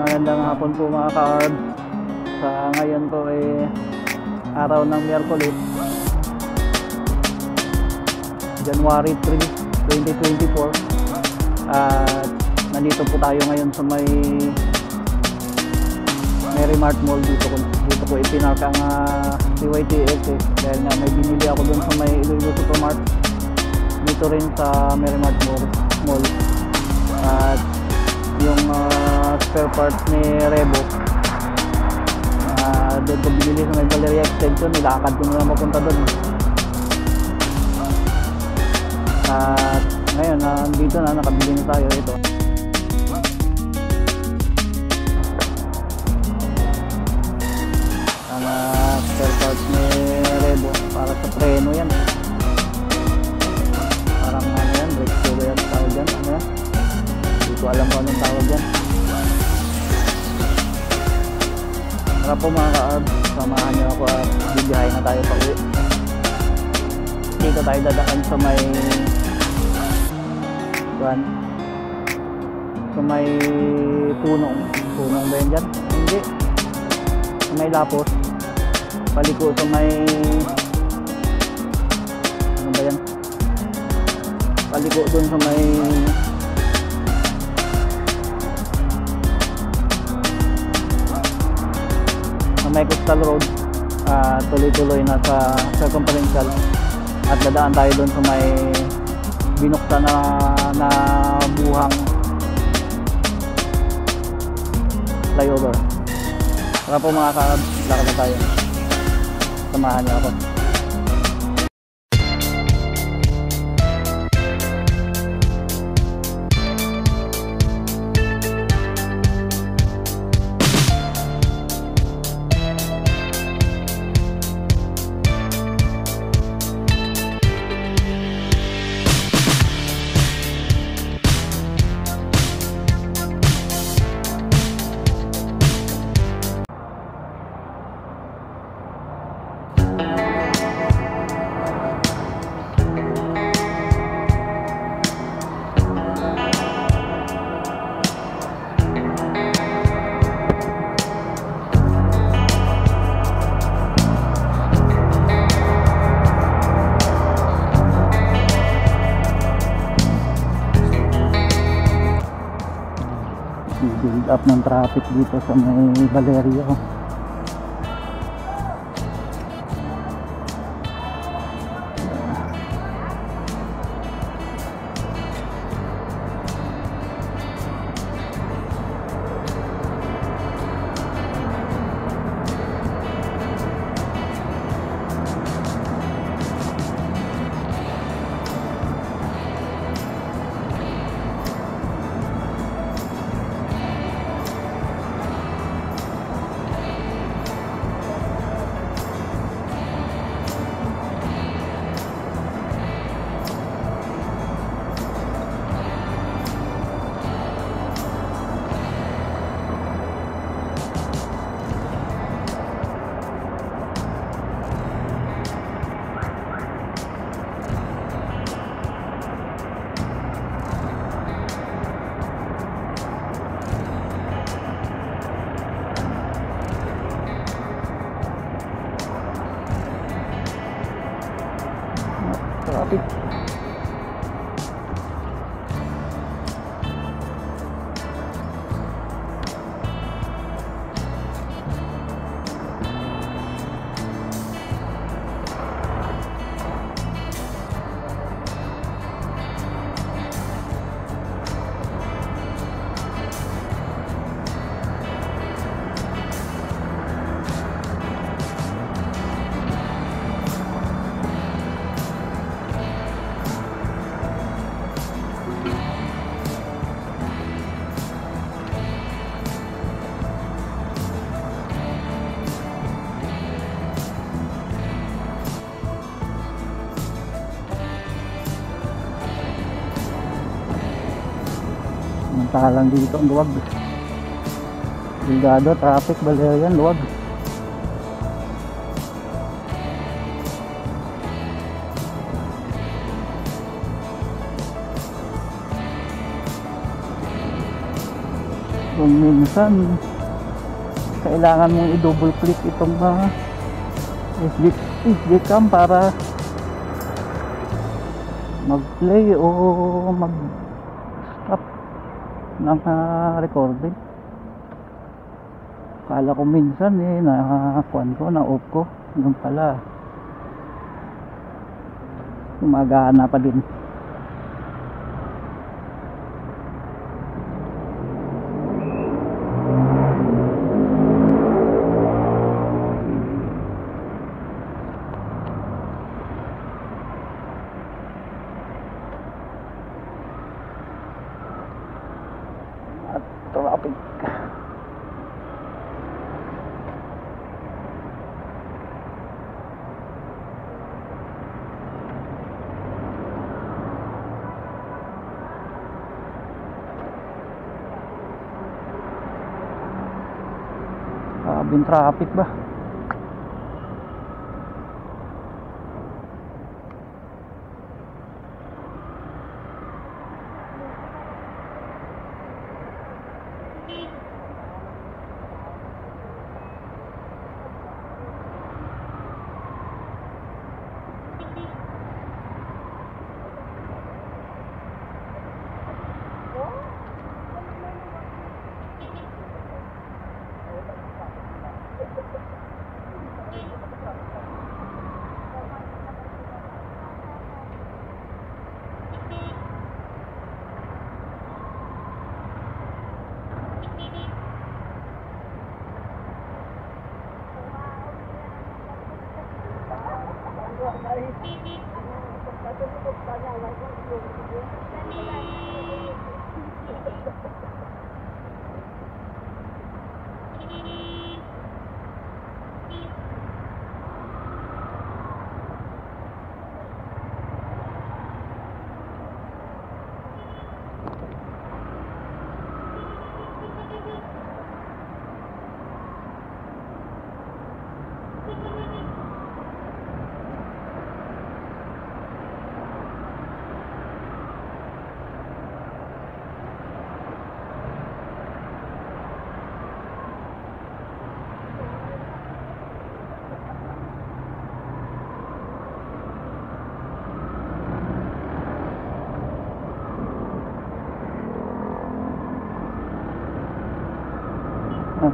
Magandang hapon po mga ka-ARB. Sa ngayon po ay araw ng Miyerkules, January 3, 2024. At nandito po tayo ngayon sa may Merrimart Mall. Dito ko ipinark ang CYTX dahil nga may binili ako dun sa may Iloilo Supermart. Dito rin sa Merrimart Mall. At yung spare parts ni Revo, doon ko binili sa may Valeria Extension. Nilakad ko na mapunta doon. At ngayon dito na nakabili na tayo. Ito ang spare parts ni Revo para sa preno. Yan parang ano yan, brake shoe ba yan tawag yan? Ano yan? Hindi ko alam kung anong tawag yan. Tara po mga ka-ARB, samahan nyo ako at bibiyahin na tayo pa uwi. Dito tayo dadaan sa may tunong ba yun dyan? Hindi, sa may Lapos, paliko sa may ano ba yan, paliko dun sa may Coastal Road. Tuloy-tuloy na sa circumferential at dadaan tayo dun sa may binuksan na buhang flyover. Tara po mga ka-ARB, lakad na tayo. Samahan niyo ako. Build up ng traffic dito sa may Valeria. Traffic. Samantalang dito ang luwag. Ligado, traffic, Valerian, luwag. kung minsan kailangan mong i-double click itong SD cam para mag-play o mag-stop ng recording. Kala ko minsan na-kuan ko, na-off ko. Yung pala gumagana pa din. At traffic. Sabing traffic ba?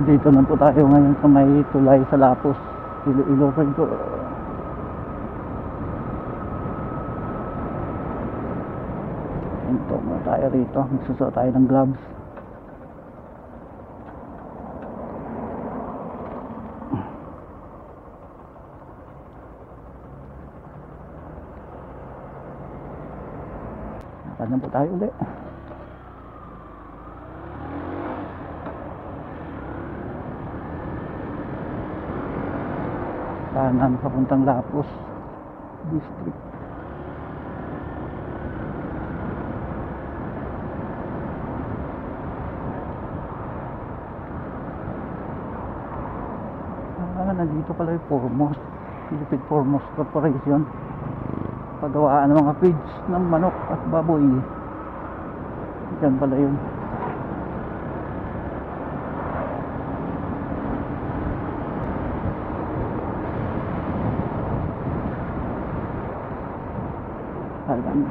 Dito na po tayo ngayon sa may tulay sa Lapus, Iloilo Rio. Ito na tayo rito, magsusuot tayo ng gloves. Nakadyan po tayo ulit. Kanan papuntang Lapus District. Nandito pala yung Foremost, Philippine Foremost Corporation, paggawaan ng mga feeds ng manok at baboy. Diyan pala yun.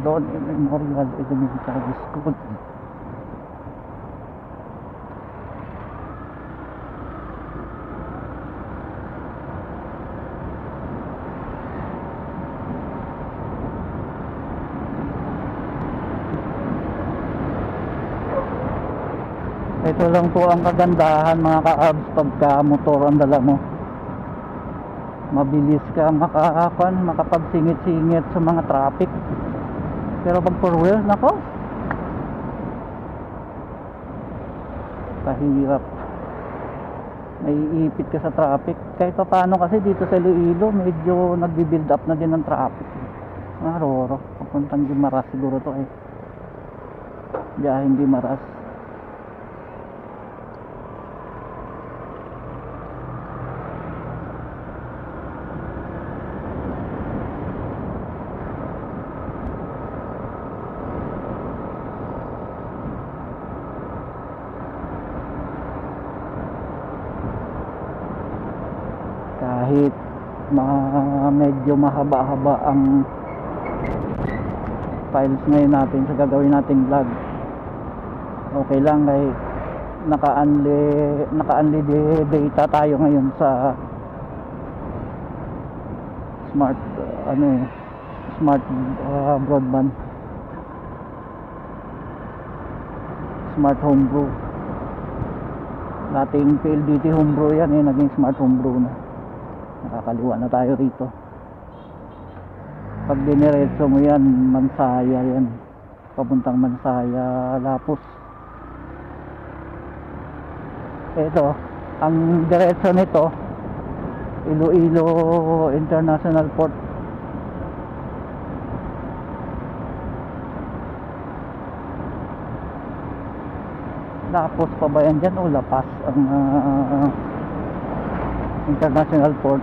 Doon Memorial Elementary School. Ito lang po ang kagandahan mga ka-abs pagka motor ang dala mo. Mabilis ka makapagsingit-singit sa mga traffic. Pero pag 4-wheel, nako, kahirap. Naiipit ka sa traffic. Kahit pa paano kasi dito sa Iloilo, medyo nagbi-build up na din ng traffic. Roro, papuntang Guimaras siguro to eh. Biyaheng Guimaras. medyo mahaba-haba ang files ngayon natin sa gagawin nating vlog. Okay lang kay naka-unli data tayo ngayon sa smart broadband, smart home brew. Dating PLDT home brew yan naging smart home brew na. Nakakaliwa na tayo rito. Pag diniretso mo yan, Mansaya yan, papuntang Mansaya, Lapus. Ito ang diretso nito, Iloilo International Port. Lapos pa ba yan dyan o Lapas ang International Port?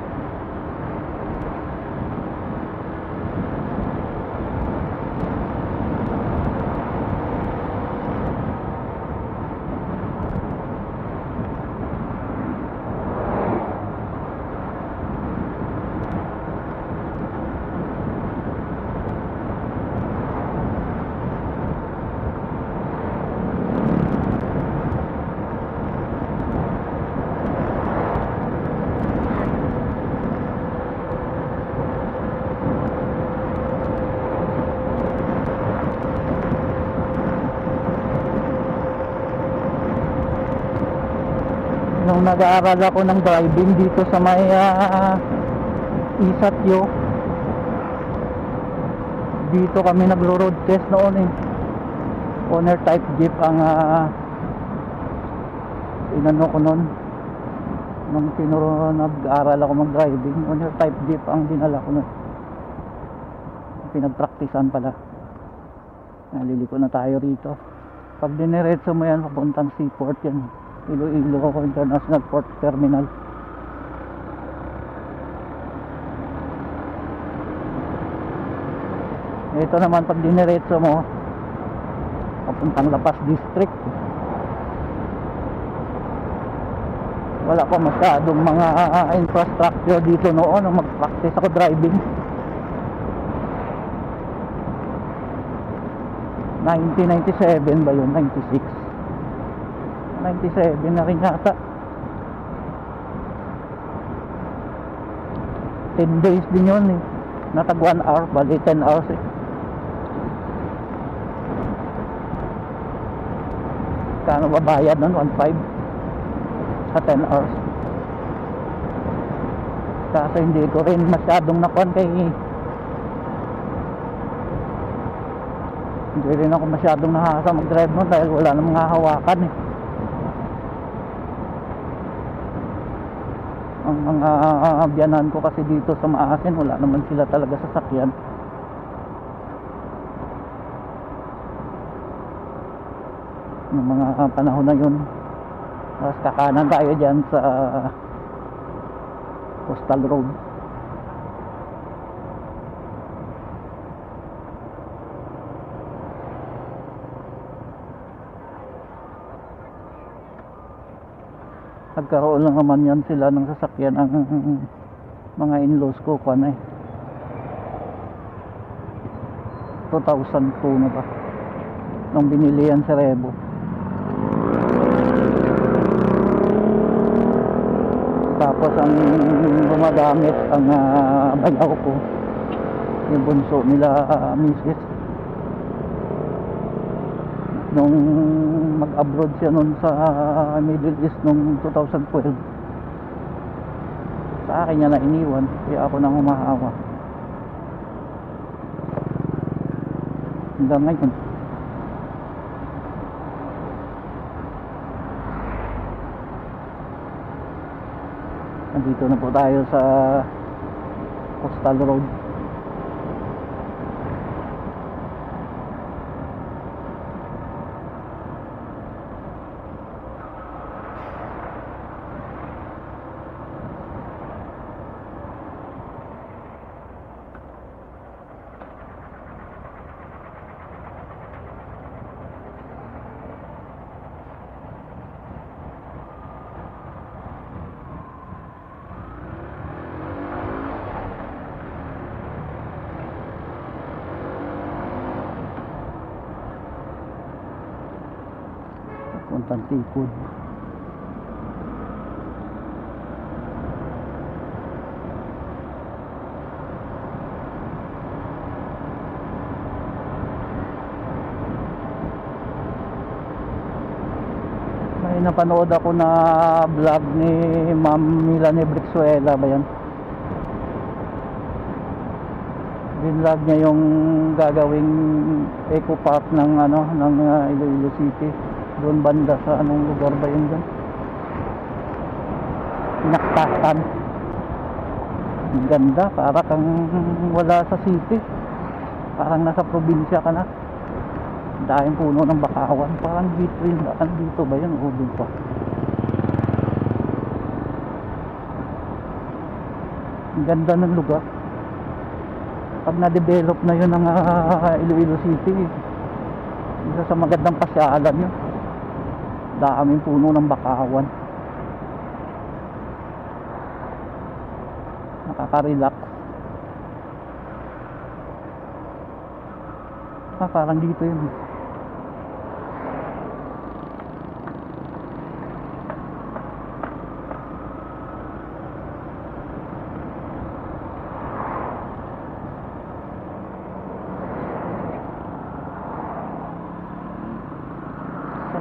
Nung nag-aaral ako ng driving dito sa may Isatyo, dito kami nagro-road test noon owner type jeep ang inano ko noon nung nag-aaral ako mag-driving. Owner type jeep ang dinala ko noon, pinagpraktisan pala. Naliliko na tayo rito. Pag diniretso mo yan papuntang seaport yan, Iloilo International Port Terminal. Ito naman pag diniretso mo papuntang Lapas District, wala pa masyadong mga infrastructure dito noon nung mag-practice ako driving. 1997 ba yun? 96 97 na rin yata. 10 days din yun natag 1 hour, bali 10 hours Kano ba bayad nun? 1.5 sa 10 hours. Kaso hindi ko rin masyadong nakuhan hindi rin ako masyadong nakasa mag-drive nun dahil wala namang hahawakan Ang mga biyanan ko kasi dito sa Maasin, wala naman sila talaga sasakyan. Yung mga panahon na yun, tapos kakanan tayo dyan sa Coastal Road. Nagkaroon lang naman yan sila ng sasakyan ang mga in-laws ko 2002 na ba nung binili yan sa Rebo. Tapos ang gumagamit ang bayaw ko, yung bunso nila misis, nung mag-abroad siya nun sa Middle East nung 2012. Sa akin niya na iniwan, kaya ako nang humahawa hanggang ngayon. Nandito na po tayo sa Coastal Road. papuntang Tikod. May napanood ako na vlog ni Ma'am Milane Brixuela ba yan? Binlog niya yung gagawing eco park ng Iloilo City. Doon banda sa anong lugar ba yun dyan? Pinaktasan. Ang ganda, para kang wala sa city. Parang nasa probinsya ka na. Dahil puno ng bakawan. Parang dito yun. Dito ba yun? O dito. Ang ganda ng lugar. Pag na-develop na yun ng Iloilo City, isa sa magandang pasyalan yun. Daming puno ng bakawan. Nakaka-relax. Parang dito yun.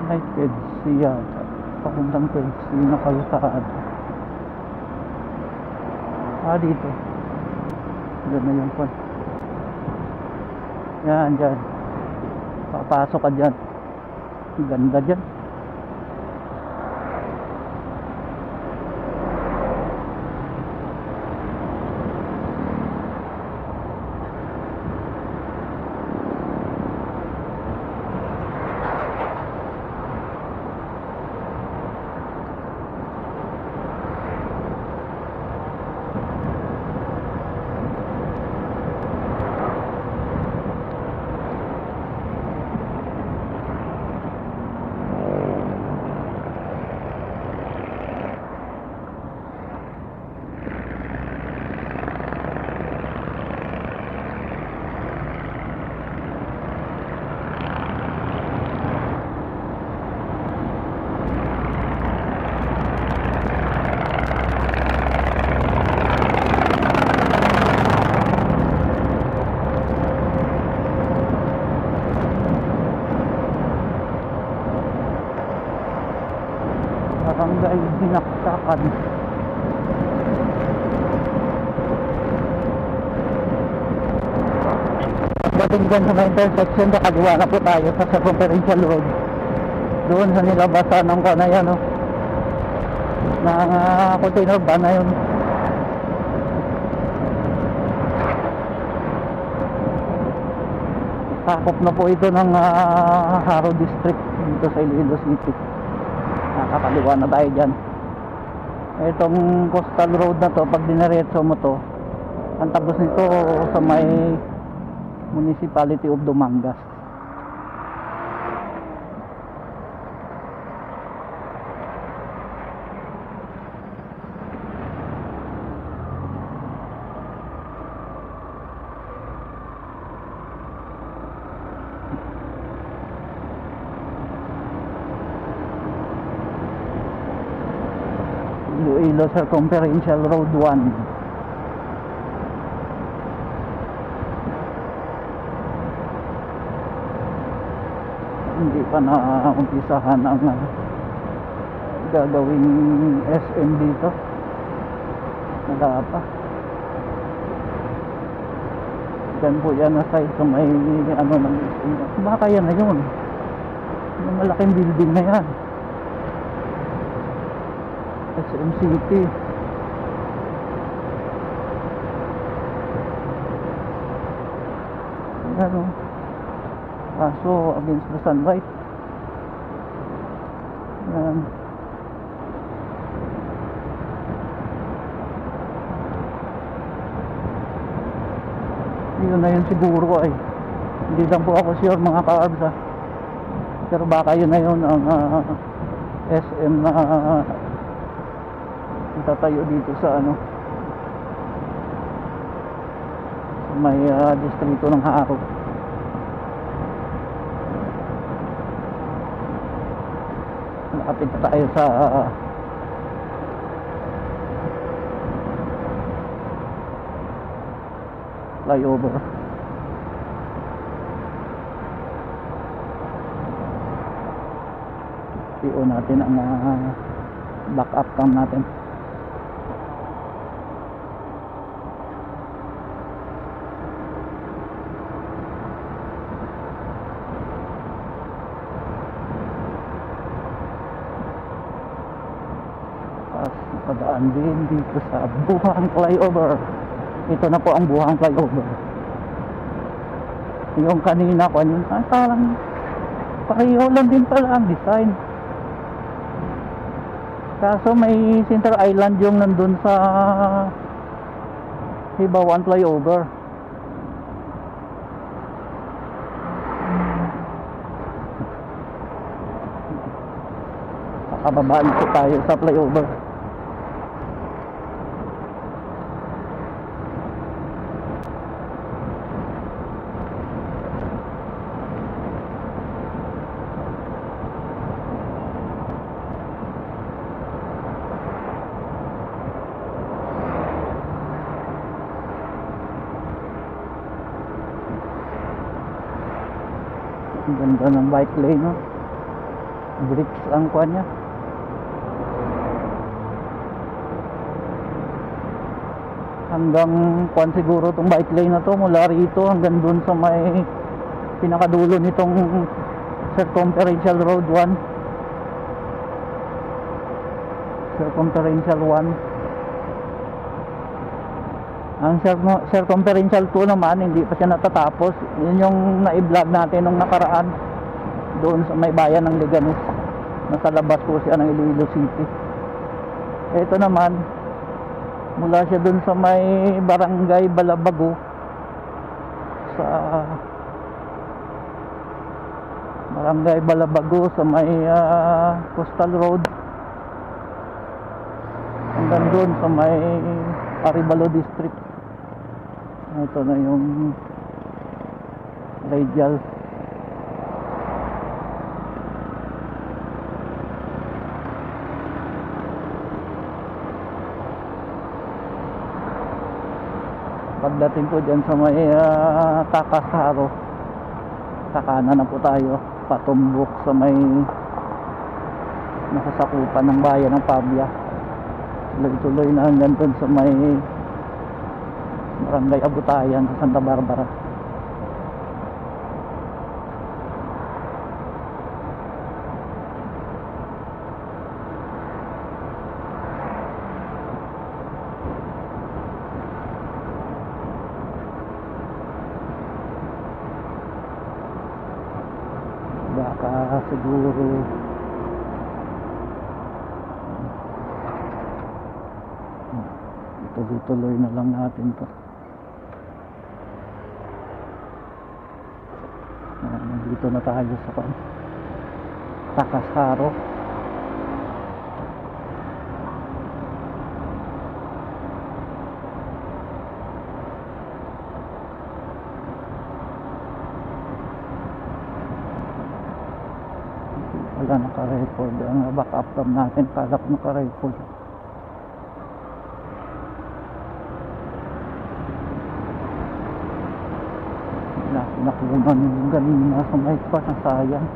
May PEDC yan. Papuntang PEDC na kalsada. Dito. Diyan na yung point. Yan, dyan. Papasok ka dyan. Ganda dyan. Barangay Dinakdakan. Pagdating dyan sa may intersection, nakaliwa na po tayo sa Circumferential Road. Doon sa nilabasan ng kanayan, no? ng container van na yun. Sakop na po ito ng Haro District dito sa Iloilo City. Nakakaliwa na tayo dyan. Itong coastal road na to, pag dinaretso mo to, ang tapos nito sa may Municipality of Dumangas. Iloilo Circumferential Road 1. Hindi pa na-umpisahan ang gagawing SM dito. Wala pa. Diyan po yan na side sa may ano ng SM. Baka yan na yun. Yung malaking building na yan. SM City. Ano? Kaso against the sunlight. Yan. Yun na yun siguro ay. Hindi lang po ako sure mga ka-arbs ha. Pero baka yun na yun ang SM na itatayo dito sa ano sa may distrito ng Haro. Malapit na tayo sa flyover. PO natin ang back up cam natin. Padaan din dito sa Buhang Flyover. Ito na po ang Buhang Flyover. Yung kanina ko yun, parang pareho lang din pala ang design. Kaso may center island yung nandun sa Hibawan Flyover. Kakababaan po tayo sa flyover. Ang ganda ng bike lane, no? Bricks ang kuha niya. Hanggang kuha siguro itong bike lane na to, mula rito hanggang dun sa may pinakadulo nitong Circumferential Road 1. Circumferential 1. Ang Circumferential 2 naman, hindi pa siya natatapos. Yun yung na-vlog natin nung nakaraan doon sa may bayan ng Leganes. Nasa labas po siya ng Iloilo City. Ito naman, mula siya doon sa may Barangay Balabago sa Barangay Balabago sa may Coastal Road hanggang doon sa may Arevalo District. Ito na yung radial. Pagdating po dyan sa may Takasaro, kakanan na po tayo patumbok sa may nasasakupan ng bayan ng Pabia. Tuloy-tuloy na hanggang doon sa may Barangay Abutayan sa Santa Barbara. Baka siguro tuloy-tuloy na lang natin to. Nandito na tayo sa Takasaro. Wala naka-record ang back up cam natin, kala ko naka-record. Nakunan yung ganina sa may pa, sayang.